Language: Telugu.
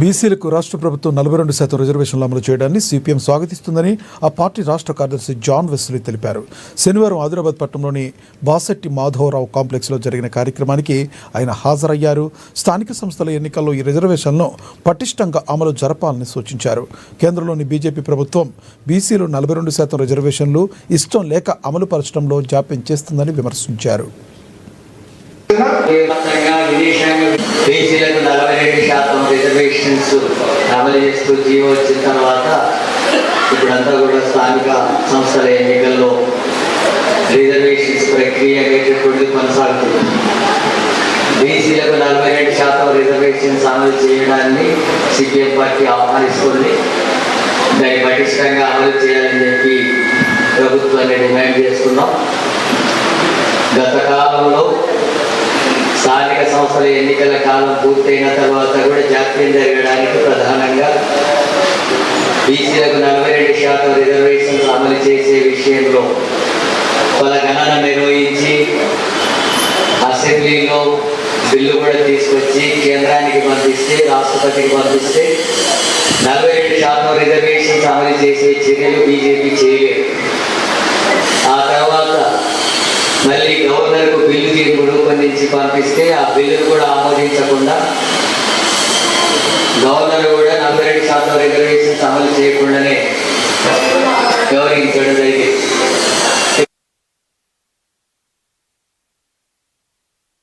బీసీలకు రాష్ట్ర ప్రభుత్వం 42% రిజర్వేషన్లు అమలు చేయడాన్ని సిపిఎం స్వాగతిస్తుందని ఆ పార్టీ రాష్ట్ర కార్యదర్శి జాన్ వెస్లీ తెలిపారు. శనివారం ఆదిలాబాద్ పట్టణంలోని బాసెట్టి మాధవరావు కాంప్లెక్స్లో జరిగిన కార్యక్రమానికి ఆయన హాజరయ్యారు. స్థానిక సంస్థల ఎన్నికల్లో ఈ రిజర్వేషన్లను పటిష్టంగా అమలు జరపాలని సూచించారు. కేంద్రంలోని బీజేపీ ప్రభుత్వం బీసీలు 42% రిజర్వేషన్లు ఇష్టం లేక అమలు పరచడంలో జాప్యం చేస్తుందని విమర్శించారు. బీసీలకు 42% రిజర్వేషన్స్ అమలు చేస్తూ జీవో వచ్చిన తర్వాత ఇప్పుడంతా కూడా స్థానిక సంస్థల ఎన్నికల్లో రిజర్వేషన్స్ ప్రక్రియ అనేటటువంటిది కొనసాగుతుంది. బీసీలకు 42% రిజర్వేషన్స్ అమలు చేయడాన్ని సిపిఎం పార్టీ ఆహ్వానిస్తుంది. దాన్ని పటిష్టంగా అమలు చేయాలని చెప్పి ప్రభుత్వాన్ని డిమాండ్ చేస్తున్నాం. గత కాలంలో స్థానిక సంస్థల ఎన్నికల కాలం పూర్తయిన తర్వాత కూడా జాప్యం జరగడానికి ప్రధానంగా బీసీలకు 42% రిజర్వేషన్స్ అమలు చేసే విషయంలో పల గణన నిర్వహించి అసెంబ్లీలో బిల్లు కూడా తీసుకొచ్చి కేంద్రానికి పంపిస్తే, రాష్ట్రపతికి పంపిస్తే 42% రిజర్వేషన్స్ అమలు చేసే చర్యలు బీజేపీ చేయలేదు. ఆ తర్వాత మళ్ళీ గవర్నర్కు బిల్లు రూపొందించి పంపిస్తే ఆ బిల్లును కూడా ఆమోదించకుండా గవర్నర్ కూడా 42% రిజర్వేషన్స్ అమలు చేయకుండానే